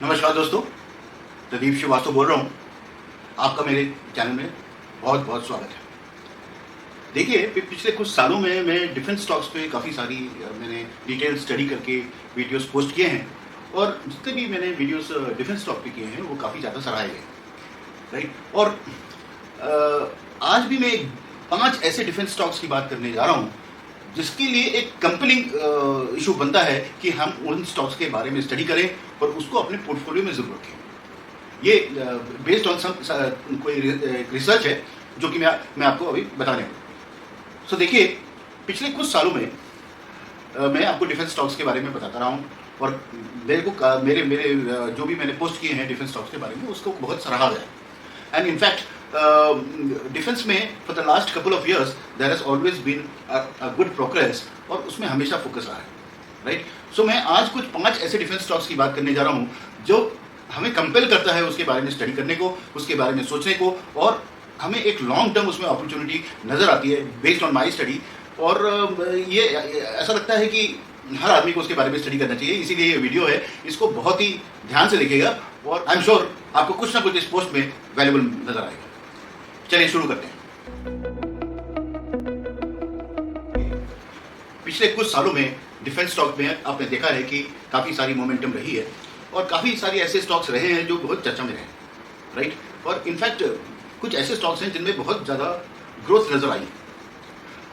नमस्कार दोस्तों, प्रदीप श्रीवास्तव बोल रहा हूँ। आपका मेरे चैनल में बहुत बहुत स्वागत है। देखिए, पिछले कुछ सालों में मैं डिफेंस स्टॉक्स पे काफ़ी सारी मैंने डिटेल स्टडी करके वीडियोस पोस्ट किए हैं और जितने भी मैंने वीडियोस डिफेंस स्टॉक पे किए हैं वो काफ़ी ज़्यादा सराहे गए, राइट। और आज भी मैं 5 ऐसे डिफेंस स्टॉक्स की बात करने जा रहा हूँ जिसके लिए एक कंपेलिंग इशू बनता है कि हम उन स्टॉक्स के बारे में स्टडी करें और उसको अपने पोर्टफोलियो में जरूर रखें। ये बेस्ड ऑन कोई रिसर्च है जो कि मैं आपको अभी बताने वाला। सो देखिए, पिछले कुछ सालों में मैं आपको डिफेंस स्टॉक्स के बारे में बताता रहा हूँ और मेरे को मेरे मेरे जो भी मैंने पोस्ट किए हैं डिफेंस स्टॉक्स के बारे में उसको बहुत सराहा गया। एंड इनफैक्ट डिफेंस में for the last couple of years there has always been a good progress और उसमें हमेशा फोकस रहा है, राइट। सो मैं आज कुछ 5 ऐसे डिफेंस स्टॉक्स की बात करने जा रहा हूँ जो हमें कंपेल करता है उसके बारे में स्टडी करने को, उसके बारे में सोचने को, और हमें एक लॉन्ग टर्म उसमें अपॉर्चुनिटी नजर आती है बेस्ड ऑन माई स्टडी। और ये ऐसा लगता है कि हर आदमी को उसके बारे में स्टडी करना चाहिए, इसीलिए ये वीडियो है, इसको बहुत ही ध्यान से देखिएगा और आई एम श्योर आपको कुछ ना कुछ इस पोस्ट में वैल्यूबल नजर आएगा। चलिए शुरू करते हैं। पिछले कुछ सालों में डिफेंस स्टॉक में आपने देखा है कि काफी सारी मोमेंटम रही है और काफी सारे ऐसे स्टॉक्स रहे हैं जो बहुत चर्चा में रहे, राइट। और इनफैक्ट कुछ ऐसे स्टॉक्स हैं जिनमें बहुत ज्यादा ग्रोथ नजर आई।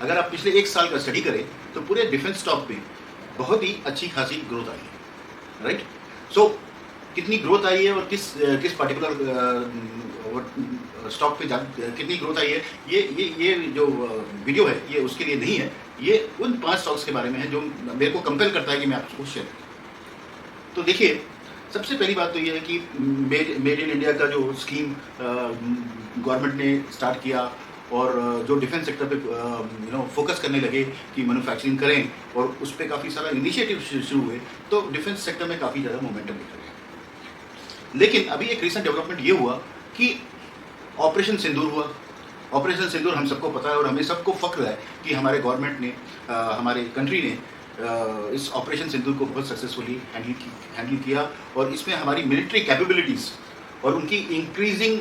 अगर आप पिछले 1 साल का स्टडी करें तो पूरे डिफेंस स्टॉक में बहुत ही अच्छी खासी ग्रोथ आई है, राइट। सो कितनी ग्रोथ आई है और किस पर्टिकुलर स्टॉक पे कितनी ग्रोथ आई है, ये जो वीडियो है ये उसके लिए नहीं है, ये उन 5 स्टॉक्स के बारे में है जो मेरे को कंपेल करता है कि मैं आपको शेयर करूं। तो देखिए, सबसे पहली बात तो ये है कि मेड इन इंडिया का जो स्कीम गवर्नमेंट ने स्टार्ट किया और जो डिफेंस सेक्टर पे फोकस करने लगे कि मैन्युफैक्चरिंग करें और उस पर काफ़ी सारा इनिशिएटिव शुरू हुए, तो डिफेंस सेक्टर में काफ़ी ज़्यादा मोमेंटम दिख रहा है। लेकिन अभी एक रिसेंट डेवलपमेंट ये हुआ कि ऑपरेशन सिंदूर हुआ। ऑपरेशन सिंदूर हम सबको पता है और हमें सबको फख्र है कि हमारे गवर्नमेंट ने हमारे कंट्री ने इस ऑपरेशन सिंदूर को बहुत सक्सेसफुली हैंडल किया और इसमें हमारी मिलिट्री कैपेबिलिटीज़ और उनकी इंक्रीजिंग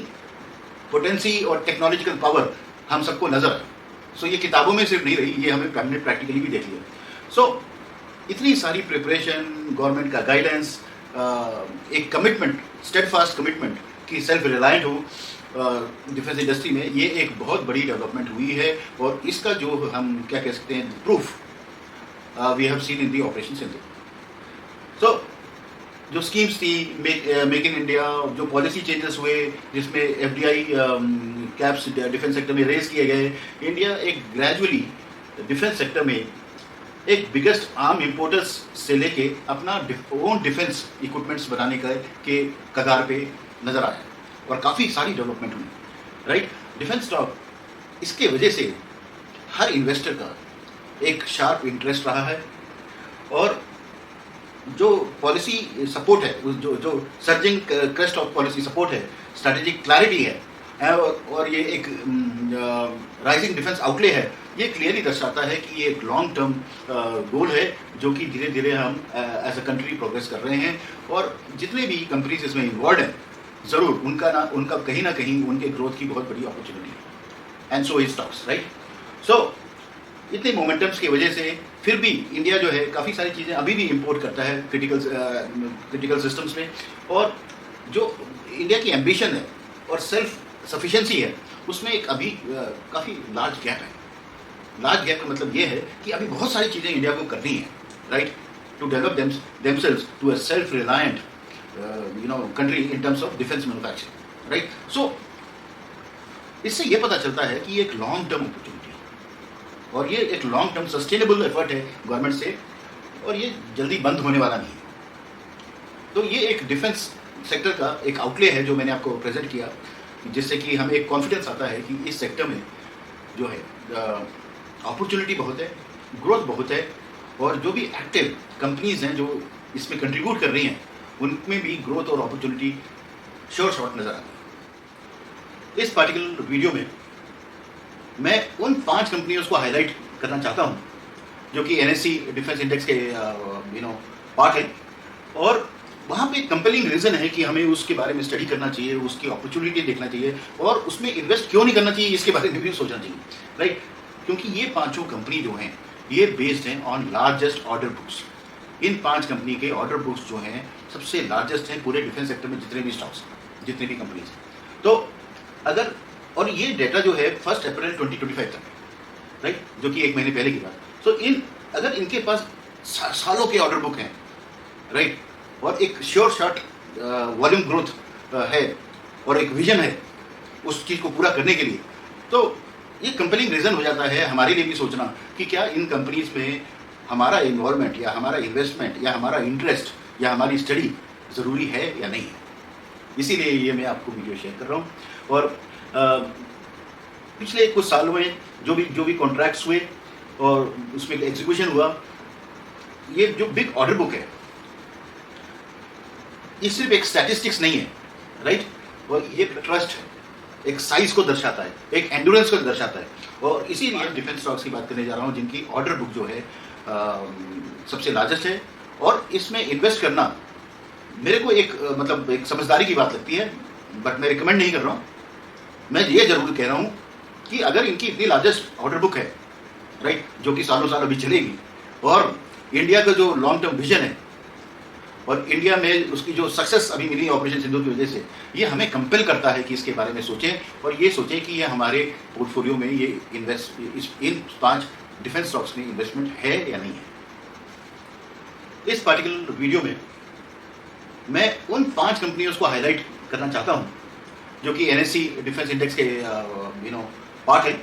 पोटेंसी और टेक्नोलॉजिकल पावर हम सबको नजर आए। सो ये किताबों में सिर्फ नहीं रही, ये हमें हमने प्रैक्टिकली भी देख लिया। सो इतनी सारी प्रिपरेशन, गवर्नमेंट का गाइडेंस, एक कमिटमेंट, स्टेडफास्ट कमिटमेंट कि सेल्फ रिलायंट हो डिफेंस इंडस्ट्री में, ये एक बहुत बड़ी डेवलपमेंट हुई है और इसका जो हम क्या कह सकते हैं proof we have seen in the Operation Sindoor. So जो स्कीम्स थी मेक इन इंडिया, जो पॉलिसी चेंजेस हुए जिसमें एफडीआई कैप्स डिफेंस सेक्टर में रेज किए गए, इंडिया एक ग्रेजुअली डिफेंस सेक्टर में एक बिगेस्ट आर्म इंपोर्टर्स से लेके अपना ओन डिफेंस इक्विपमेंट्स बनाने के कगार पे नजर आया और काफ़ी सारी डेवलपमेंट हुई, राइट। डिफेंस स्टॉक इसके वजह से हर इन्वेस्टर का एक शार्प इंटरेस्ट रहा है और जो पॉलिसी सपोर्ट है, जो surging crest of policy support है, स्ट्रैटेजिक क्लैरिटी है और ये एक राइजिंग डिफेंस आउटले है, ये क्लियरली दर्शाता है कि ये एक लॉन्ग टर्म गोल है जो कि धीरे धीरे हम एज अ कंट्री प्रोग्रेस कर रहे हैं। और जितने भी कंपनीज इसमें इन्वॉल्व हैं, ज़रूर उनका कहीं ना कहीं उनके ग्रोथ की बहुत बड़ी अपॉर्चुनिटी है। And so is stocks, right. So इतने मोमेंटम्स की वजह से फिर भी इंडिया जो है काफ़ी सारी चीज़ें अभी भी इंपोर्ट करता है क्रिटिकल सिस्टम्स में, और जो इंडिया की एम्बिशन है और सेल्फ सफिशिएंसी है उसमें एक अभी काफ़ी लार्ज गैप है। लार्ज गैप का मतलब ये है कि अभी बहुत सारी चीज़ें इंडिया को करनी है, right, to develop themselves to a self reliant country in terms of defence manufacturing, right. So इससे ये पता चलता है कि ये एक लॉन्ग टर्म अपॉर्चुनिटी है और ये एक लॉन्ग टर्म सस्टेनेबल एफर्ट है गवर्नमेंट से और ये जल्दी बंद होने वाला नहीं है। तो ये एक डिफेंस सेक्टर का एक आउटले है जो मैंने आपको प्रेजेंट किया, जिससे कि हमें एक कॉन्फिडेंस आता है कि इस सेक्टर में जो है अपॉर्चुनिटी बहुत है, ग्रोथ बहुत है और जो भी एक्टिव कंपनीज हैं जो इसमें कंट्रीब्यूट कर रही हैं उनमें भी ग्रोथ और अपॉर्चुनिटी शॉर्ट नजर आती है। इस पर्टिकुलर वीडियो में मैं उन 5 कंपनियों को हाईलाइट करना चाहता हूं जो कि एनएससी डिफेंस इंडेक्स के पार्ट है और वहाँ पे कंपेलिंग रीज़न है कि हमें उसके बारे में स्टडी करना चाहिए, उसकी अपॉर्चुनिटी देखना चाहिए और उसमें इन्वेस्ट क्यों नहीं करना चाहिए इसके बारे में भी सोचना चाहिए, राइट? क्योंकि ये पांचों कंपनी जो हैं ये बेस्ड हैं on largest order books. In 5 company के ऑर्डर बुक्स जो हैं सबसे लार्जेस्ट हैं पूरे डिफेंस सेक्टर में, जितने भी स्टॉक्स हैं, जितने भी कंपनीज हैं। तो अगर और ये डेटा जो है 1 अप्रैल 2025 तक, राइट, जो कि 1 महीने पहले की बात। सो अगर इनके पास सालों के ऑर्डर बुक हैं, राइट, और एक श्योर शॉट वॉल्यूम ग्रोथ है और एक विजन है उस चीज़ को पूरा करने के लिए, तो ये कंपेलिंग रीज़न हो जाता है हमारे लिए भी सोचना कि क्या इन कंपनीज में हमारा इन्वॉल्वमेंट या हमारा इन्वेस्टमेंट या हमारा इंटरेस्ट या हमारी स्टडी ज़रूरी है या नहीं है। इसीलिए ये मैं आपको वीडियो शेयर कर रहा हूँ। और पिछले कुछ सालों में जो भी कॉन्ट्रैक्ट्स हुए और उसमें एग्जीक्यूशन हुआ, ये जो बिग ऑर्डर बुक है ये सिर्फ एक स्टैटिस्टिक्स नहीं है, राइट, और ये ट्रस्ट है, एक साइज को दर्शाता है, एक एंडुरेंस को दर्शाता है। और इसीलिए डिफेंस स्टॉक्स की बात करने जा रहा हूँ जिनकी ऑर्डर बुक जो है सबसे लार्जेस्ट है। और इसमें इन्वेस्ट करना मेरे को एक समझदारी की बात लगती है, बट मैं रिकमेंड नहीं कर रहा हूँ। मैं ये जरूर कह रहा हूँ कि अगर इनकी इतनी लार्जेस्ट ऑर्डर बुक है, राइट, जो कि सालों साल अभी चलेगी, और इंडिया का जो लॉन्ग टर्म विजन है और इंडिया में उसकी जो सक्सेस अभी मिली ऑपरेशन सिंदूर की वजह से, ये हमें कंपेल करता है कि इसके बारे में सोचें और ये सोचें कि ये हमारे पोर्टफोलियो में ये इन 5 डिफेंस स्टॉक्स में इन्वेस्टमेंट है या नहीं है। इस पार्टिकुलर वीडियो में मैं उन 5 कंपनियों को हाईलाइट करना चाहता हूं जो कि एनएससी डिफेंस इंडेक्स के पार्ट है,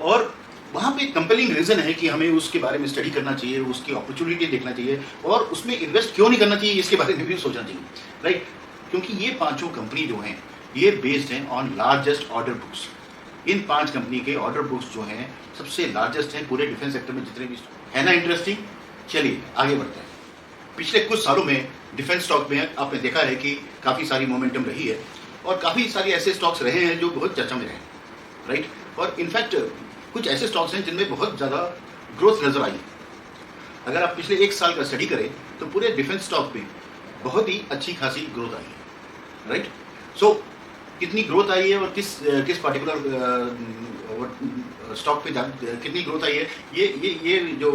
और वहाँ पे कंपेलिंग रीज़न है कि हमें उसके बारे में स्टडी करना चाहिए, उसकी अपॉर्चुनिटी देखना चाहिए और उसमें इन्वेस्ट क्यों नहीं करना चाहिए इसके बारे में भी सोचना चाहिए, राइट? क्योंकि ये पांचों कंपनी जो हैं ये बेस्ड हैं on largest order books. In 5 company के ऑर्डर बुक्स जो हैं सबसे लार्जेस्ट हैं पूरे डिफेंस सेक्टर में, जितने भी है ना। इंटरेस्टिंग, चलिए आगे बढ़ते हैं। पिछले कुछ सालों में डिफेंस स्टॉक में आपने देखा है कि काफ़ी सारी मोमेंटम रही है और काफ़ी सारे ऐसे स्टॉक्स रहे हैं जो बहुत चर्चा में रहे हैं, राइट। और इनफैक्ट कुछ ऐसे स्टॉक्स हैं जिनमें बहुत ज़्यादा ग्रोथ नजर आई। अगर आप पिछले 1 साल का स्टडी करें तो पूरे डिफेंस स्टॉक में बहुत ही अच्छी खासी ग्रोथ आई है, राइट। सो कितनी ग्रोथ आई है और किस पार्टिकुलर स्टॉक पे कितनी ग्रोथ आई है, ये जो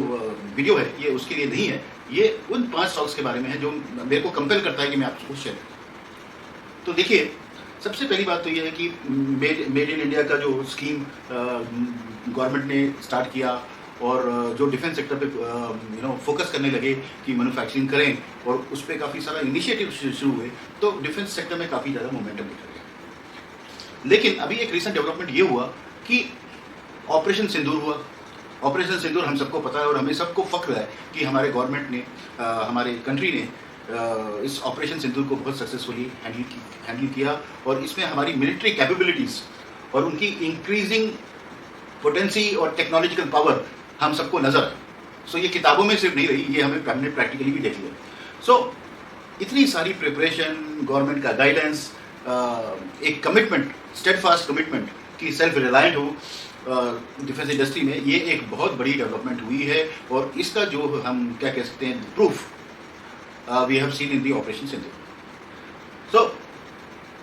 वीडियो है ये उसके लिए नहीं है, ये उन 5 स्टॉक्स के बारे में है जो मेरे को कंपेल करता है कि मैं आपको शेयर करूं। तो देखिए, सबसे पहली बात तो ये है कि मेड इन इंडिया का जो स्कीम गवर्नमेंट ने स्टार्ट किया और जो डिफेंस सेक्टर पे फोकस करने लगे कि मैन्युफैक्चरिंग करें और उस पर काफ़ी सारा इनिशिएटिव शुरू हुए, तो डिफेंस सेक्टर में काफ़ी ज़्यादा मोमेंटम दिखा गया। लेकिन अभी एक रिसेंट डेवलपमेंट ये हुआ कि ऑपरेशन सिंदूर हुआ। ऑपरेशन सिंदूर हम सबको पता है और हमें सबको फख्र है कि हमारे गवर्नमेंट ने, हमारे कंट्री ने इस ऑपरेशन सिंदूर को बहुत सक्सेसफुली हैंडल किया और इसमें हमारी मिलिट्री कैपेबिलिटीज़ और उनकी इंक्रीजिंग पोटेंसी और टेक्नोलॉजिकल पावर हम सबको नजर है। सो ये किताबों में सिर्फ नहीं रही, ये हमें हमने प्रैक्टिकली भी देख लिया। सो इतनी सारी प्रिपरेशन, गवर्नमेंट का गाइडेंस, एक कमिटमेंट, स्टेडफास्ट कमिटमेंट कि सेल्फ रिलायंट हो डिफेंस इंडस्ट्री में, ये एक बहुत बड़ी डेवलपमेंट हुई है। और इसका जो हम क्या कह सकते हैं proof we have seen in the Operation Sindoor. So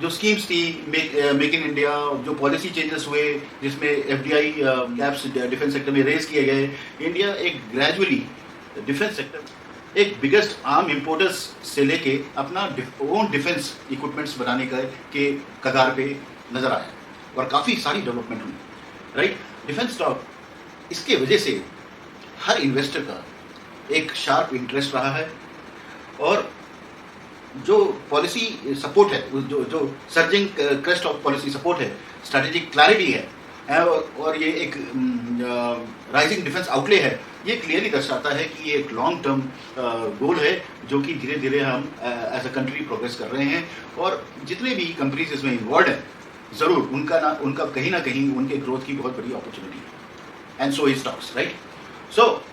जो स्कीम्स थी मेक इन इंडिया, जो पॉलिसी चेंजेस हुए जिसमें एफडीआई गैप्स डिफेंस सेक्टर में रेज किए गए, इंडिया एक ग्रेजुअली डिफेंस सेक्टर एक बिगेस्ट आर्म इम्पोर्टर्स से लेके अपना ओन डिफेंस इक्विपमेंट्स बनाने के कगार पे नजर आया और काफ़ी सारी डेवलपमेंट हुई, राइट। डिफेंस स्टॉक इसके वजह से हर इन्वेस्टर का एक शार्प इंटरेस्ट रहा है और जो पॉलिसी सपोर्ट है, जो surging crest of policy support है, स्ट्रैटेजिक क्लैरिटी है और ये एक राइजिंग डिफेंस आउटले है, ये क्लियरली दर्शाता है कि ये एक लॉन्ग टर्म गोल है जो कि धीरे धीरे हम एज अ कंट्री प्रोग्रेस कर रहे हैं। और जितने भी कंपनीज इसमें इन्वॉल्व हैं, ज़रूर उनका कहीं ना कहीं उनके ग्रोथ की बहुत बड़ी अपॉर्चुनिटी है। And so is stocks, right. So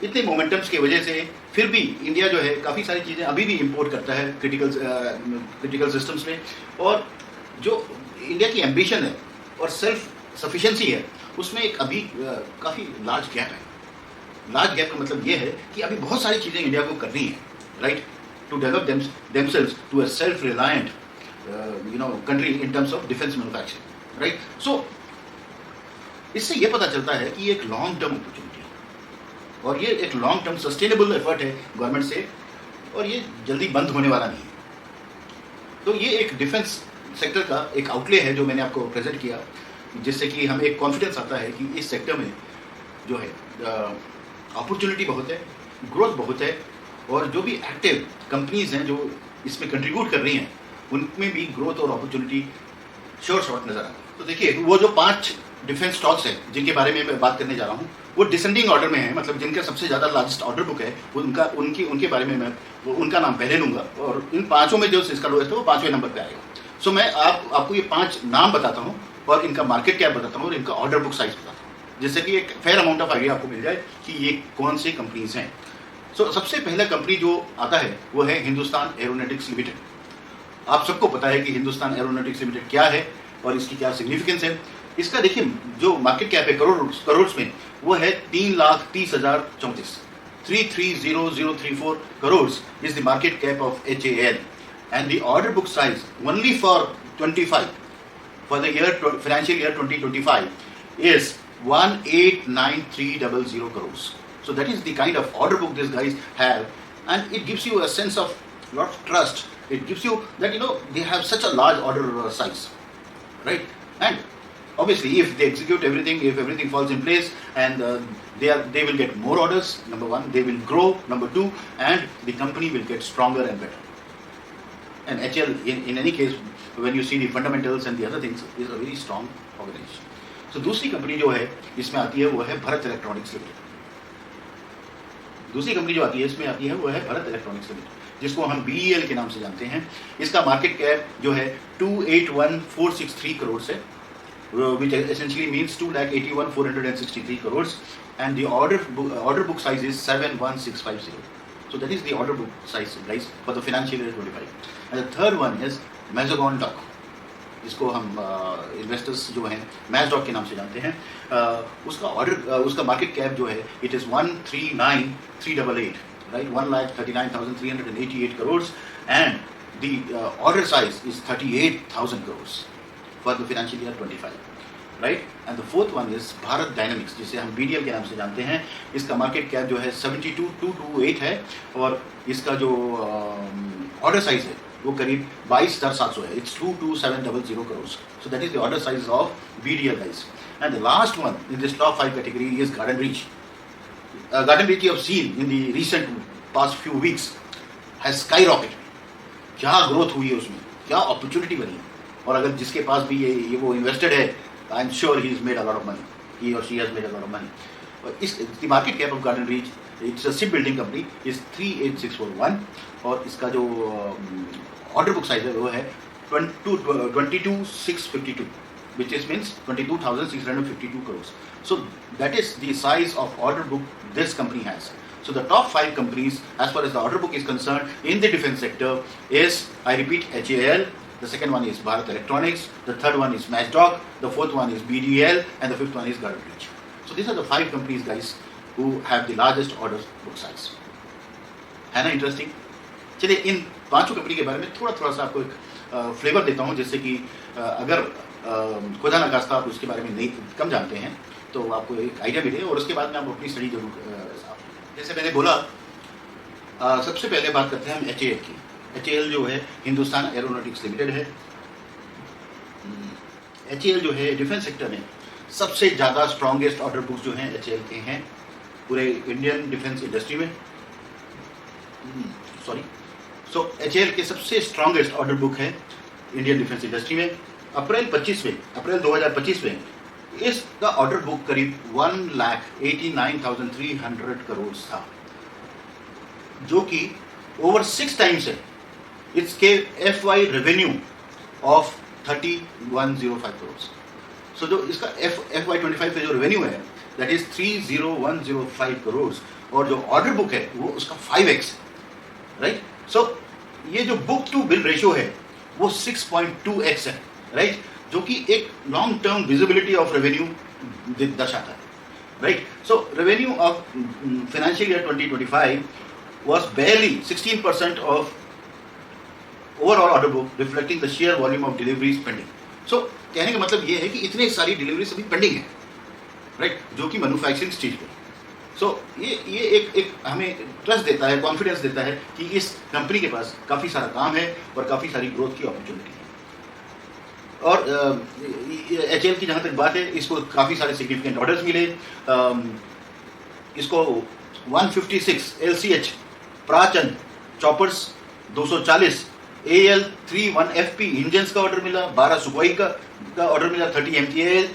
इतने मोमेंटम्स की वजह से फिर भी इंडिया जो है काफ़ी सारी चीज़ें अभी भी इंपोर्ट करता है क्रिटिकल सिस्टम्स में, और जो इंडिया की एम्बिशन है और सेल्फ सफिशिएंसी है उसमें एक अभी काफ़ी लार्ज गैप है। लार्ज गैप का मतलब ये है कि अभी बहुत सारी चीज़ें इंडिया को करनी है, right, to develop themselves to a self-reliant country in terms of defense manufacturing, right? So इससे ये पता चलता है कि ये एक लॉन्ग टर्म अपॉर्चुनिटी है और ये एक लॉन्ग टर्म सस्टेनेबल एफर्ट है गवर्नमेंट से और ये जल्दी बंद होने वाला नहीं है। तो ये एक डिफेंस सेक्टर का एक आउटले है जो मैंने आपको प्रेजेंट किया, जिससे कि हमें एक कॉन्फिडेंस आता है कि इस सेक्टर में जो है अपॉर्चुनिटी बहुत है, ग्रोथ बहुत है और जो भी एक्टिव कंपनीज हैं जो इसमें कंट्रीब्यूट कर रही हैं उनमें भी ग्रोथ और अपॉर्चुनिटी श्योर शॉर्ट नजर आ रहा है। तो देखिए वो जो 5 डिफेंस स्टॉक्स हैं जिनके बारे में मैं बात करने जा रहा हूँ वो डिसेंडिंग ऑर्डर में है, मतलब जिनका सबसे ज़्यादा लार्जेस्ट ऑर्डर बुक है उनके बारे में मैं उनका नाम पहले लूँगा और इन 5 में जो इसका लोएस्ट है वो 5वें नंबर पर आएगा। सो मैं आपको ये 5 नाम बताता हूँ और इनका मार्केट कैप बताता हूँ और इनका ऑर्डर बुक साइज बताता हूँ, जिससे कि एक फेयर अमाउंट ऑफ आइडिया आपको मिल जाए कि ये कौन सी कंपनीज हैं। सो सबसे पहला कंपनी जो आता है वो है हिंदुस्तान एरोनॉटिक्स लिमिटेड। आप सबको पता है कि हिंदुस्तान एरोनॉटिक्स लिमिटेड क्या है और इसकी क्या सिग्निफिकेंस है। इसका देखिए जो मार्केट कैप है करोड़ में वो है 3,30,034 330,034 crores is the market cap of HAL and the order book size only for the financial year 2025 is 1,89,300 crores. So that is the kind of order book these guys have, and it gives you a sense of lot of trust. It gives you that they have such a large order size, right? And obviously if they execute everything, if everything falls in place, and they will get more orders, number one, they will grow, number two, and the company will get stronger and better. And HL in any case, when you see the fundamentals and the other things, is a very strong organization. So दूसरी company जो है इसमें आती है वो है Bharat electronics limited. दूसरी company जो आती है इसमें आती है वो है भारत इलेक्ट्रॉनिक्स लिमिटेड, जिसको हम BEL के नाम से जानते हैं। इसका मार्केट कैप जो है 281,463 करोड़ है, which essentially means 2,81,463 crores, and the order book size is 71,650. So that is the order book size, guys, for the financial year 25. And the third one is Mazagon Dock, जिसको हम investors जो हैं मैजडॉक के नाम से जानते हैं। उसका मार्केट कैप जो है it is 139,388, right, 1,39,388 crores, and the order size is 38,000 crores for the financial year 25, right? And the fourth one is Bharat Dynamics, जिसे हम BDL के नाम से जानते हैं। इसका मार्केट कैप जो है 72,228 है और इसका जो ऑर्डर साइज है वो करीब 22,700 है। It's 22,700 crores. So that is the order size of BDL, guys. And the last one in this top 5 category is Garden Reach. Garden Reach you have seen in the recent past few weeks has skyrocketed. क्या growth हुई है उसमें, क्या opportunity बनी है, और अगर जिसके पास भी ये वो इन्वेस्टेड है, I am sure he is made a lot of money, he और she has made a lot of money. और इस the market cap of Garden Reach, it's a ship building company, is 38,641 और इसका जो order book size है वो है 22,652, which is means 22,652 crores. So that is the size of order book this company has. So the top 5 companies as far as the order book is concerned in the defense sector is, I repeat, HAL, the second one is Bharat Electronics, the third one is Mazdok, the fourth one is BDL, and the fifth one is Garden Reach. So these are the 5 companies, guys, who have the largest order book size. है ना interesting? चलिए इन 5 company के बारे में थोड़ा सा आपको एक फ्लेवर देता हूँ, जिससे कि अगर खुदा न खास्ता आप उसके बारे में नहीं कम जानते हैं तो आपको एक आइडिया मिले, और उसके बाद में आप अपनी स्टडी जरूर जैसे मैंने बोला। सबसे पहले बात करते हैं हम HAL की। HAL जो है हिंदुस्तान एरोनॉटिक्स लिमिटेड है। HAL जो है डिफेंस सेक्टर में सबसे ज़्यादा स्ट्रॉन्गेस्ट ऑर्डर बुक जो हैं HAL के हैं पूरे इंडियन डिफेंस इंडस्ट्री में। सो HAL के सबसे स्ट्रॉन्गेस्ट ऑर्डर बुक है इंडियन डिफेंस इंडस्ट्री में। अप्रैल 2025 में इसका ऑर्डर बुक करीब 1,89,300 करोड़ था, जो कि ओवर 6 टाइम्स है इसके FY रेवेन्यू ऑफ 3,105 करोड़। सो जो इसका FY 25 पे जो रेवेन्यू है दैट इज 3,0105 करोड़, और जो ऑर्डर बुक है वो उसका 5x, राइट। सो ये जो बुक टू बिल रेशियो है वो 6.2x है, राइट, जो कि एक long term visibility of revenue दर्शाता है, right. So revenue of financial year 2025 was barely 16% of overall order book reflecting the sheer volume of deliveries pending. So कहने का मतलब ये है कि इतने सारी डिलीवरीज अभी पेंडिंग है, राइट, जो कि मैन्युफैक्चरिंग स्टेज पे। सो ये एक हमें ट्रस्ट देता है, कॉन्फिडेंस देता है कि इस कंपनी के पास काफ़ी सारा काम है और काफ़ी सारी ग्रोथ की अपॉर्चुनिटी है। और HAL की जहाँ तक बात है, इसको काफ़ी सारे सिग्निफिकेंट ऑर्डर्स मिले। इसको 156 LCH प्राचन चॉपर्स 240 AL31FP इंजन्स का ऑर्डर मिला, 12 सुखोई का ऑर्डर मिला, 30 MTI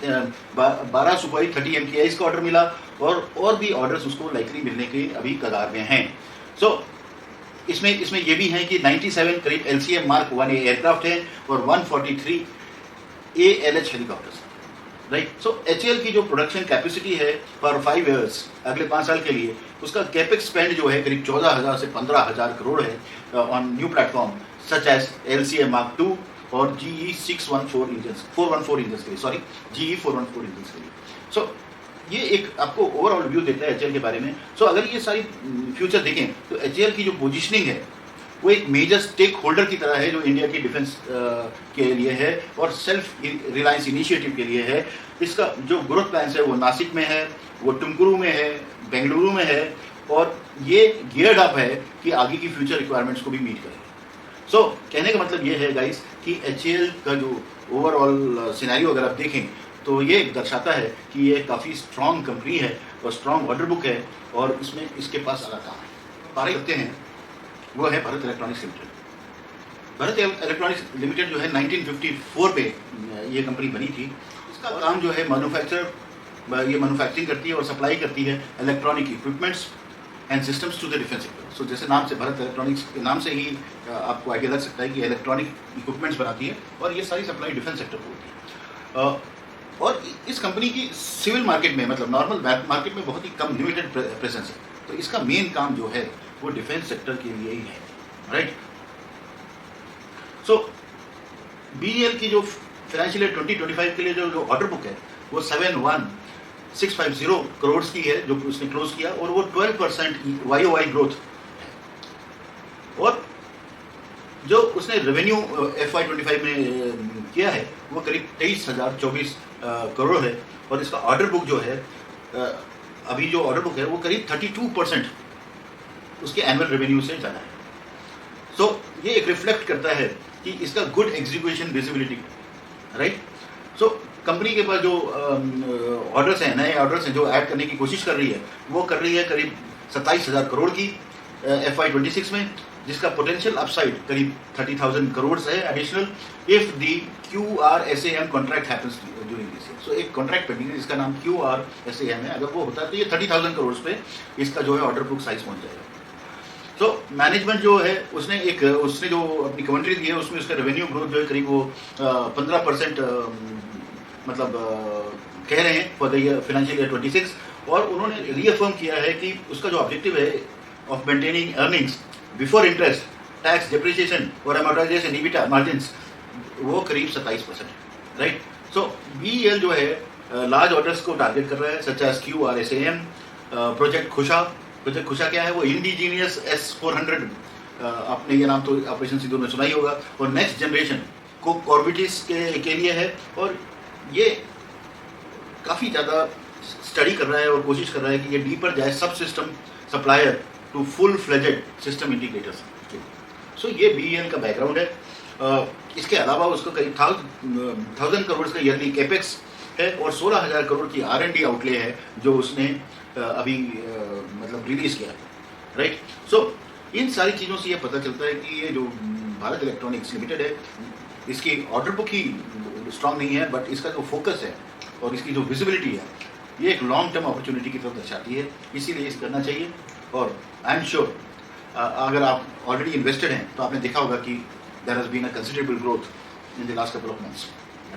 12 सुखोई 30 MTI का ऑर्डर मिला, और भी ऑर्डर्स उसको लाइकली मिलने के अभी कगार में हैं। सो इसमें ये भी है कि 97 करीब LCM Mark 1A एयरक्राफ्ट हैं और 143 ALH हेलीकॉप्टर्स, राइट। सो HAL की जो प्रोडक्शन कैपेसिटी है फॉर 5 इयर्स, अगले 5 साल के लिए, उसका कैपेक्स स्पेंड जो है करीब 14,000 से 15,000 करोड़ है on new platform such as LCM Mark 2 और GE 414 इंजन्स के लिए, सॉरी, GE 414 इंजन्स के लिए। सो ये एक आपको ओवरऑल व्यू देता है HAL के बारे में। सो अगर ये सारी फ्यूचर देखें तो HAL की जो पोजिशनिंग है वो एक मेजर स्टेक होल्डर की तरह है जो इंडिया की डिफेंस के लिए है और सेल्फ रिलायंस इनिशिएटिव के लिए है। इसका जो ग्रोथ प्लान्स है वो नासिक में है, वो टुमकुरू में है, बेंगलुरु में है, और ये गियर्ड अप है कि आगे की फ्यूचर रिक्वायरमेंट्स को भी मीट करे। सो कहने का मतलब ये है गाइस कि HAL का जो ओवरऑल सिनेरियो अगर आप देखें तो ये दर्शाता है कि ये काफ़ी स्ट्रॉन्ग कंपनी है और स्ट्रॉन्ग ऑर्डर बुक है और इसमें इसके पास सारा काम है। बात करते हैं वो है Bharat electronics limited. Bharat electronics limited जो है 1954 पे ये कंपनी बनी थी। इसका काम जो है ये मैन्युफैक्चरिंग करती है और सप्लाई करती है electronic equipments and systems to the defence sector. So जैसे नाम से, भारत इलेक्ट्रॉनिक्स के नाम से ही आपको आइडिया लग सकता है कि इलेक्ट्रॉनिक इक्विपमेंट्स बनाती है और ये सारी सप्लाई डिफेंस सेक्टर को होती है। और इस कंपनी की सिविल मार्केट में, मतलब नॉर्मल मार्केट में बहुत ही कम लिमिटेड प्रेजेंस है, तो इसका मेन काम जो है वो डिफेंस सेक्टर के लिए ही है, राइट। सो BEL की जो फाइनेंशियल ईयर 2025 के लिए जो ऑर्डर बुक है वो 71650 करोड़ की है जो उसने क्लोज किया, और वो 12% YOY ग्रोथ है। और जो उसने रेवेन्यू FY25 में किया है वो करीब 23,024 करोड़ है, और इसका ऑर्डर बुक जो है अभी जो ऑर्डर बुक है वो करीब 32% उसके एनुअल रेवेन्यू से ज़्यादा है। सो ये एक रिफ्लेक्ट करता है कि इसका good execution visibility, right. So company के पास जो ऑर्डर्स हैं, नए ऑर्डर्स हैं जो ऐड करने की कोशिश कर रही है, वो कर रही है करीब 27,000 करोड़ की FY26 में, जिसका पोटेंशियल अपसाइड करीब 30,000 करोड़ है additional if the QRSAM contract happens during this year. So एक कॉन्ट्रैक्ट पेंडिंग है जिसका नाम QRSAM है, अगर वो होता है तो ये 30,000 करोड़ पे इसका जो है ऑर्डर बुक साइज पहुंच जाएगा। तो मैनेजमेंट जो है उसने जो अपनी कमेंट्री दी है उसमें उसका रेवेन्यू ग्रोथ जो है करीब वो 15% मतलब कह रहे हैं for the year financial year 26, और उन्होंने रीअफर्म किया है कि उसका जो ऑब्जेक्टिव है of maintaining earnings before interest tax depreciation और अमोर्टाइजेशन EBITDA मार्जिन्स वो करीब 27%, राइट। सो BEL जो है लार्ज ऑर्डर्स को टारगेट कर रहा है सच एज QRSAM, प्रोजेक्ट खुशा क्या है, वो इंडिजीनियस S400, आपने ये नाम तो ऑपरेशन सिंदूर में सुना ही होगा, और नेक्स्ट जनरेशन को कॉर्बिटिस के लिए है, और ये काफ़ी ज़्यादा स्टडी कर रहा है और कोशिश कर रहा है कि ये डीपर जाए sub system supplier to full fledged system integrators. So ये BEL का बैकग्राउंड है। इसके अलावा उसको करीब 1,000 करोड़ का ईयरली कैपेक्स है और 16,000 करोड़ की R&D आउटले है जो उसने अभी मतलब रिलीज किया है, राइट। सो इन सारी चीज़ों से ये पता चलता है कि ये जो भारत इलेक्ट्रॉनिक्स लिमिटेड है इसकी ऑर्डर बुक ही स्ट्रांग नहीं है, बट इसका जो फोकस है और इसकी जो विजिबिलिटी है ये एक लॉन्ग टर्म अपॉर्चुनिटी की तरफ दर्शाती है, इसीलिए इसे करना चाहिए। और आई एम श्योर अगर आप ऑलरेडी इन्वेस्टेड हैं तो आपने देखा होगा कि there has been a considerable growth in the last couple of months,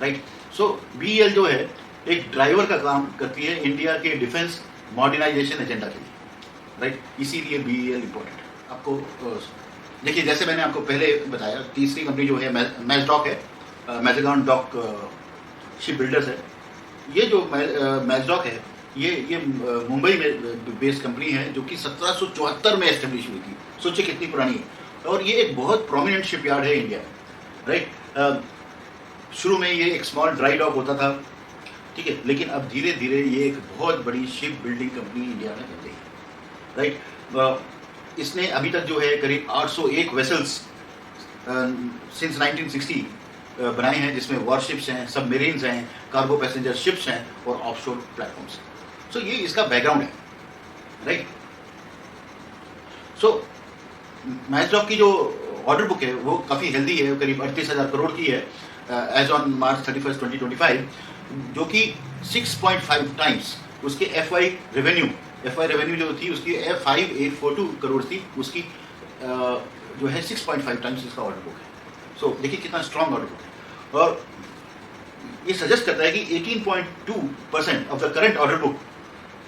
right. So BEL जो है एक ड्राइवर का काम करती है इंडिया के डिफेंस मॉडर्नाइजेशन एजेंडा के लिए, राइट। इसीलिए BEL इम्पोर्टेंट है। आपको देखिए, जैसे मैंने आपको पहले बताया, तीसरी कंपनी जो है मैजडॉक है, मैजेगॉन डॉक शिप बिल्डर्स है। ये जो मैजडॉक है ये मुंबई में बेस्ड कंपनी है जो कि 1774 में एस्टेब्लिश हुई थी। सोचिए कितनी पुरानी है, और ये एक बहुत प्रोमिनेंट शिपयार्ड है इंडिया में, राइट। शुरू में ये एक स्मॉल ड्राई डॉक होता था, ठीक है, लेकिन अब धीरे धीरे ये एक बहुत बड़ी शिप बिल्डिंग कंपनी इंडिया में बन गई है, राइट। इसने अभी तक जो है करीब 801 वेसल्स सिंस 1960 बनाए हैं, जिसमें वॉरशिप्स हैं, सबमरीन्स हैं, कार्गो पैसेंजर शिप्स हैं और ऑफशोर प्लेटफॉर्म्स हैं। सो ये इसका बैकग्राउंड है, राइट। सो मैजडॉक की जो ऑर्डर बुक है वो काफ़ी हेल्दी है, करीब 38,000 करोड़ की है एज ऑन मार्च 31, 2025, जो कि 6.5 टाइम्स उसके FY रेवेन्यू जो थी उसकी 5842 करोड़ थी, उसकी जो है 6.5 टाइम्स इसका ऑर्डर बुक है। सो देखिए कितना स्ट्रॉन्ग ऑर्डर बुक है, और ये सजेस्ट करता है कि 18.2% of the current order book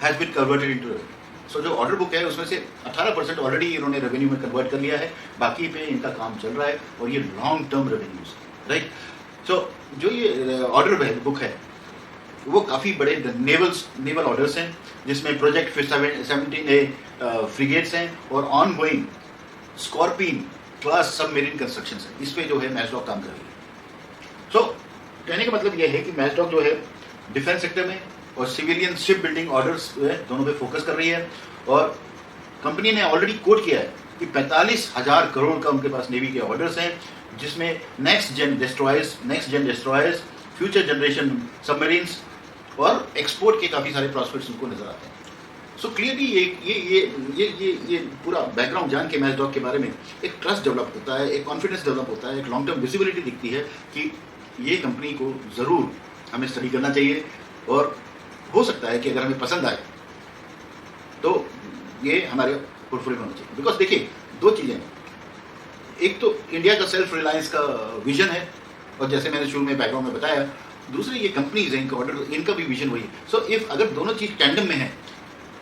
has been converted into revenue. So जो ऑर्डर बुक है उसमें से 18% ऑलरेडी इन्होंने रेवेन्यू में कन्वर्ट कर लिया है, बाकी पे इनका काम चल रहा है, और ये लॉन्ग टर्म रेवेन्यूज, राइट। सो जो ये ऑर्डर बुक है वो काफ़ी बड़े नेवल ऑर्डर्स हैं, जिसमें प्रोजेक्ट 17A फ्रिगेट्स हैं और on going scorpion class submarine construction है, इस पे जो है मैजडॉक काम कर रही है। सो कहने का मतलब यह है कि मैजडॉक जो है डिफेंस सेक्टर में और सिविलियन शिप बिल्डिंग ऑर्डर्स जो है दोनों पे फोकस कर रही है, और कंपनी ने ऑलरेडी कोट किया है कि 45,000 करोड़ का उनके पास नेवी के ऑर्डर्स हैं, जिसमें next gen destroyers, future generation submarines और एक्सपोर्ट के काफ़ी सारे प्रॉस्पेक्ट्स उनको नजर आते हैं। सो क्लियरली ये पूरा बैकग्राउंड जान के मैजडॉक के बारे में एक ट्रस्ट डेवलप होता है, एक कॉन्फिडेंस डेवलप होता है, एक लॉन्ग टर्म विजिबिलिटी दिखती है कि ये कंपनी को ज़रूर हमें स्टडी करना चाहिए, और हो सकता है कि अगर हमें पसंद आए तो ये हमारे पोर्टफोलियो में होना चाहिए। बिकॉज देखिए दो चीज़ें हैं, एक तो इंडिया का सेल्फ रिलायंस का विजन है, और जैसे मैंने शुरू में बैकग्राउंड में बताया, दूसरी ये कंपनीज हैं, इनका भी विजन वही है। सो इफ अगर दोनों चीज़ टैंडम में है,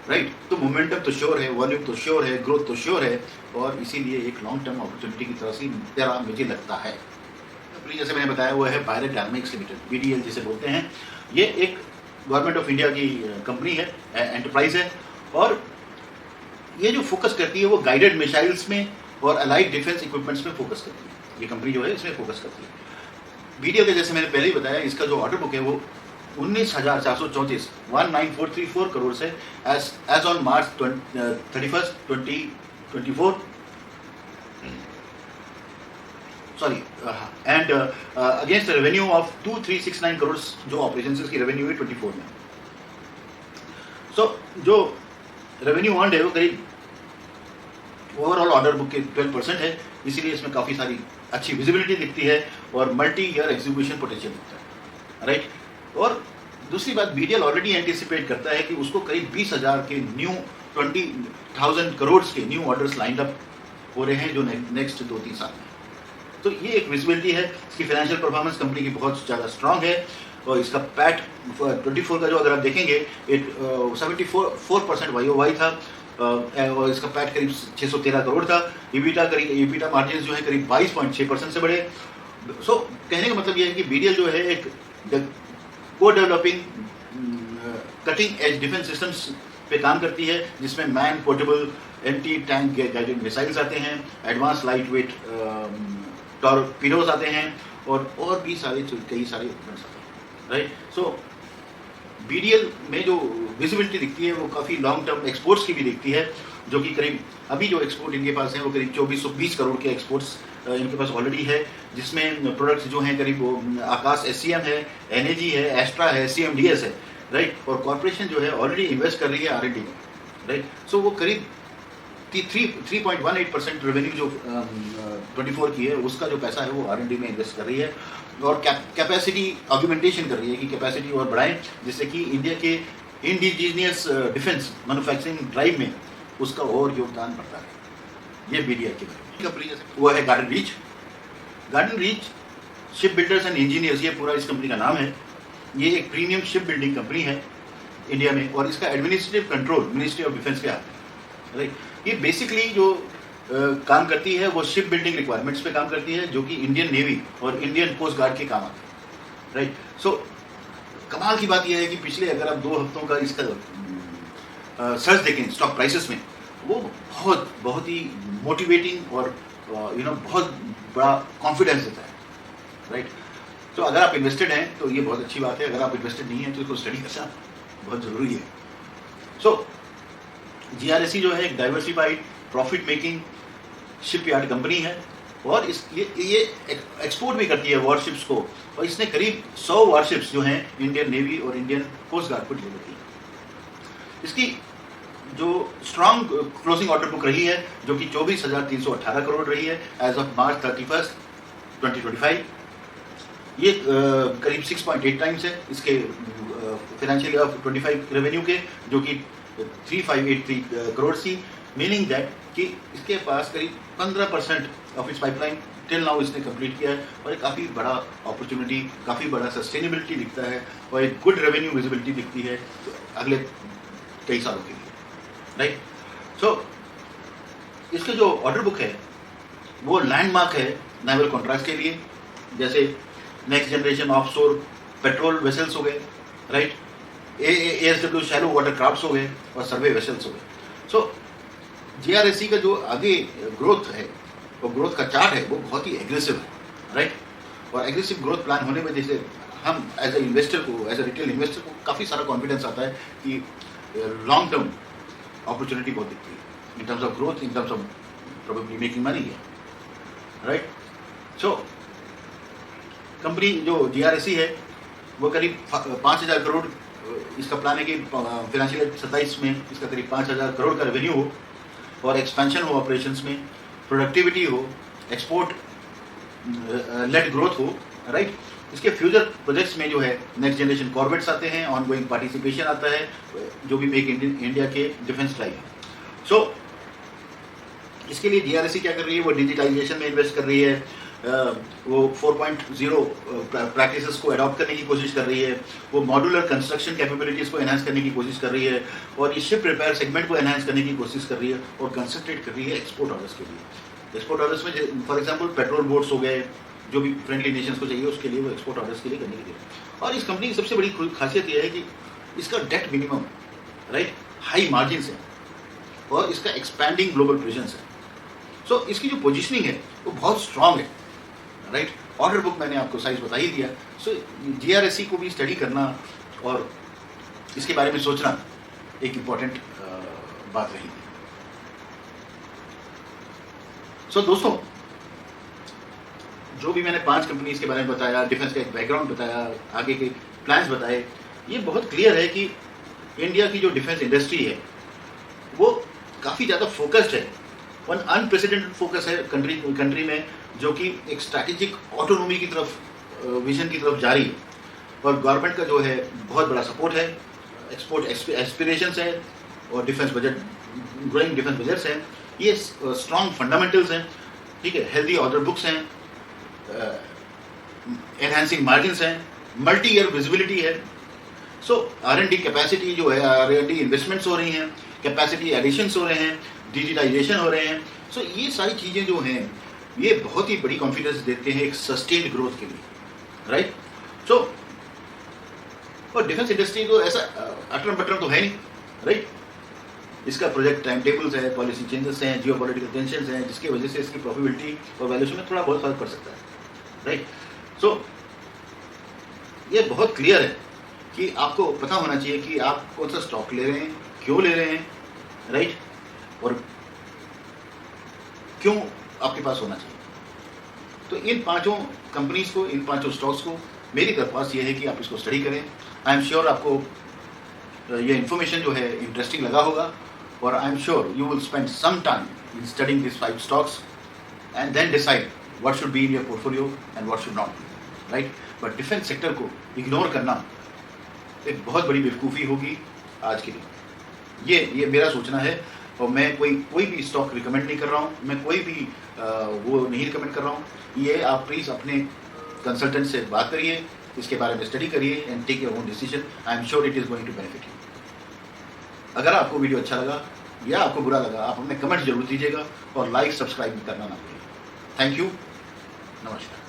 राइट, तो मोमेंटम तो श्योर है, वॉल्यूम तो श्योर है, ग्रोथ तो श्योर है, और इसीलिए एक लॉन्ग टर्म अपॉर्चुनिटी की तरह मुझे लगता है। कंपनी जैसे मैंने बताया वो है पायरेट डायनामिक्स लिमिटेड, BDL जिसे बोलते हैं। ये एक गवर्नमेंट ऑफ इंडिया की कंपनी है, एंटरप्राइज है, और ये जो फोकस करती है वो गाइडेड मिसाइल्स में और अलाइड डिफेंस इक्विपमेंट्स में फोकस करती है। ये कंपनी जो है इसमें फोकस करती है। BDL के जैसे मैंने पहले ही बताया, इसका जो ऑर्डर बुक है वो 19,434 करोड़ से as on March 31, 2024, sorry, and against revenue of 2,369 crore जो ऑपरेशन की रेवेन्यू है 24 में। सो जो रेवेन्यू अर्न्ड है वो करीब ओवरऑल ऑर्डर बुक के 12% है, इसीलिए इसमें काफ़ी सारी अच्छी विजिबिलिटी दिखती है और मल्टी ईयर एग्जीक्यूशन पोटेंशियल दिखता है, राइट। और दूसरी बात, BDL ऑलरेडी एंटिसिपेट करता है कि उसको करीब 20,000 के न्यू 20,000 करोड़ के न्यू ऑर्डर्स लाइंड अप हो रहे हैं जो नेक्स्ट 2-3 साल में। तो ये एक विजिबिलिटी है। इसकी फाइनेंशियल परफॉर्मेंस कंपनी की बहुत ज़्यादा स्ट्रांग है, और इसका पैट 24 का जो अगर आप देखेंगे 74% YOY था, और इसका पैट करीब 613 करोड़ था। EBITDA मार्जिन जो है करीब 22.6% से बढ़े। सो कहने का मतलब ये है कि BDL जो है एक को developing cutting edge defence systems पे काम करती है, जिसमें man portable anti tank guided missiles आते हैं, एडवांस लाइट वेट टॉर्पीडोज आते हैं, और भी कई सारे इक्विपमेंट्स आते हैं, राइट। सो BDL में जो विजिबिलिटी दिखती है वो काफ़ी लॉन्ग टर्म एक्सपोर्ट्स की भी दिखती है, जो कि करीब अभी जो एक्सपोर्ट इनके पास है वो करीब 2420 करोड़ के एक्सपोर्ट्स इनके पास ऑलरेडी है, जिसमें प्रोडक्ट्स जो हैं करीब आकाश SCM है, NAG है, एस्ट्रा है, CMDS है, राइट। और कॉर्पोरेशन जो है ऑलरेडी इन्वेस्ट कर रही है R&D में, राइट। सो वो करीब 3.18% रेवेन्यू जो 24 की है उसका जो पैसा है वो R&D में इन्वेस्ट कर रही है, और कैपेसिटी ऑगमेंटेशन कर रही है कि कैपेसिटी और बढ़ाएं, जिससे कि इंडिया के इंडिजीनियस डिफेंस मैन्युफैक्चरिंग ड्राइव में उसका और योगदान बढ़ता है। ये BDL की कंपनी वो है garden reach ship builders and engineers, ये पूरा इस कंपनी का नाम है। ये एक प्रीमियम शिप बिल्डिंग कंपनी है इंडिया में, और इसका administrative control ministry of defence के हाथ है, राइट। ये बेसिकली जो काम करती है वो शिप बिल्डिंग रिक्वायरमेंट्स पे काम करती है, जो कि इंडियन नेवी और इंडियन कोस्ट गार्ड के काम आते हैं, राइट। सो कमाल की बात यह है कि पिछले अगर आप 2 हफ्तों का इसका सर्च देखें स्टॉक प्राइसेस में, वो बहुत ही मोटिवेटिंग और बहुत बड़ा कॉन्फिडेंस देता है, राइट। तो अगर आप इन्वेस्टेड हैं तो ये बहुत अच्छी बात है, अगर आप इन्वेस्टेड नहीं हैं तो इसको स्टडी करना बहुत ज़रूरी है। सो GRSE जो है एक diversified profit making shipyard company है और ये एक्सपोर्ट भी करती है वॉरशिप्स को, और इसने करीब 100 वॉरशिप्स जो हैं इंडियन नेवी और इंडियन कोस्ट गार्ड को डिलीवर की। इसकी जो स्ट्रॉन्ग क्लोजिंग ऑर्डर बुक रही है जो कि 24,318 करोड़ रही है एज ऑफ March 31, 2025। ये करीब 6.8 टाइम्स है इसके फाइनेंशियल ईयर 25 रेवेन्यू के, जो कि 3583 करोड़ थी, मीनिंग दैट कि इसके पास करीब 15% ऑफ इस पाइपलाइन टिल नाउ इसने कंप्लीट किया है, और एक काफ़ी बड़ा अपॉर्चुनिटी, काफ़ी बड़ा सस्टेनेबिलिटी दिखता है और एक गुड रेवेन्यू विजिबिलिटी दिखती है अगले कई सालों के लिए, राइट। सो इसके जो ऑर्डर बुक है वो लैंडमार्क है नेवल कॉन्ट्रैक्ट्स के लिए, जैसे next generation offshore patrol vessels हो गए, right, ASW shallow water crafts हो गए और सर्वे वेसल्स हो गए। सो GRSE का जो आगे ग्रोथ है, वो ग्रोथ का चार्ट है वो बहुत ही एग्रेसिव है, राइट। और एग्रेसिव ग्रोथ प्लान होने में जैसे हम एज ए इन्वेस्टर को, एज ए रिटेल इन्वेस्टर को काफ़ी सारा कॉन्फिडेंस आता है कि लॉन्ग टर्म अपॉर्चुनिटी बहुत दिखती है इन terms of growth, in terms of probably making money है, राइट। सो कंपनी जो GRSE है वो करीब 5,000 करोड़, इसका प्लान है कि फाइनेंशियल 27 में इसका करीब 5,000 करोड़ का रेवेन्यू हो और एक्सपेंशन हो ऑपरेशंस में, प्रोडक्टिविटी हो, एक्सपोर्ट लेड ग्रोथ हो, राइट। इसके फ्यूचर प्रोजेक्ट्स में जो है नेक्स्ट जनरेशन कॉर्वेट्स आते हैं, ऑनगोइंग पार्टिसिपेशन आता है, जो भी मेक इंडिया के डिफेंस ड्राइव है। सो इसके लिए GRSE क्या कर रही है, वो डिजिटाइजेशन में इन्वेस्ट कर रही है, वो 4.0 प्रैक्टिसेस को अडॉप्ट करने की कोशिश कर रही है, वो मॉड्यूलर कंस्ट्रक्शन कैपेबिलिटीज़ को एनहांस करने की कोशिश कर रही है, और ये शिप रिपेयर सेगमेंट को एनहांस करने की कोशिश कर रही है, और कंसंट्रेट कर रही है एक्सपोर्ट ऑर्डर्स के लिए। एक्सपोर्ट ऑर्डर्स में फॉर एग्जांपल पेट्रोल बोट्स हो गए, जो भी फ्रेंडली नेशंस को चाहिए उसके लिए वो एक्सपोर्ट ऑर्डर्स के लिए करने के लिए। और इस कंपनी की सबसे बड़ी खासियत यह है कि इसका debt minimum, right, high margin है और इसका एक्सपैंडिंग ग्लोबल प्रेजेंस है। सो इसकी जो पोजिशनिंग है वो बहुत स्ट्रांग है, राइट। ऑर्डर बुक मैंने आपको साइज बता ही दिया। सो GRSE को भी स्टडी करना और इसके बारे में सोचना एक इम्पॉर्टेंट बात रही। सो दोस्तों, जो भी मैंने 5 कंपनीज के बारे में बताया, डिफेंस का एक बैकग्राउंड बताया, आगे के प्लान्स बताए, ये बहुत क्लियर है कि इंडिया की जो डिफेंस इंडस्ट्री है वो काफ़ी ज़्यादा फोकस्ड है, वन अनप्रेसिडेंटेड फोकस है कंट्री में, जो कि एक स्ट्रैटेजिक ऑटोनोमी की तरफ, विजन की तरफ जा रही है, और गवर्नमेंट का जो है बहुत बड़ा सपोर्ट है, एक्सपोर्ट एस्पिरेशंस है, और defence budget, growing defence budgets हैं, ये स्ट्रॉन्ग फंडामेंटल्स हैं, ठीक है, हेल्दी ऑर्डर बुक्स हैं, एनहांसिंग मार्जिन्स हैं, मल्टी ईयर विजिबिलिटी है। सो R&D कैपेसिटी जो है, R&D इन्वेस्टमेंट्स हो रही हैं, कैपेसिटी एडिशंस हो रहे हैं, डिजिटाइजेशन हो रहे हैं। सो ये सारी चीज़ें जो हैं ये बहुत ही बड़ी कॉन्फिडेंस देते हैं एक सस्टेन्ड ग्रोथ के लिए, राइट। सो और डिफेंस इंडस्ट्री तो ऐसा अटरम पटरम तो है नहीं, राइट। इसका प्रोजेक्ट टाइम टेबल्स है, पॉलिसी चेंजेस हैं, जियो पॉलिटिकल टेंशन हैं, जिसकी वजह से इसकी प्रॉफिटेबिलिटी और वैल्यूएशन में थोड़ा बहुत फर्क पड़ सकता है, राइट। सो ये बहुत क्लियर है कि आपको पता होना चाहिए कि आप कौन सा स्टॉक ले रहे हैं, क्यों ले रहे हैं, राइट, और क्यों आपके पास होना चाहिए। तो इन 5 कंपनीज को, इन 5 स्टॉक्स को मेरी दरख्वास्त ये है कि आप इसको स्टडी करें। आई एम श्योर आपको ये इन्फॉर्मेशन जो है इंटरेस्टिंग लगा होगा, और I am sure you will spend some time in studying this 5 stocks and then decide what should be in your portfolio and what should not be, right. But defence sector को ignore करना एक बहुत बड़ी बेवकूफ़ी होगी आज के लिए। ये मेरा सोचना है, और मैं कोई भी स्टॉक रिकमेंड नहीं कर रहा हूँ, मैं कोई भी वो नहीं रिकमेंड कर रहा हूँ। ये आप प्लीज़ अपने कंसल्टेंट से बात करिए, इसके बारे में स्टडी करिए and take your own decision. I am sure it is going to benefit you. अगर आपको वीडियो अच्छा लगा या आपको बुरा लगा, आप अपने कमेंट जरूर दीजिएगा, और लाइक सब्सक्राइब करना ना भूलिए। थैंक यू, नमस्कार।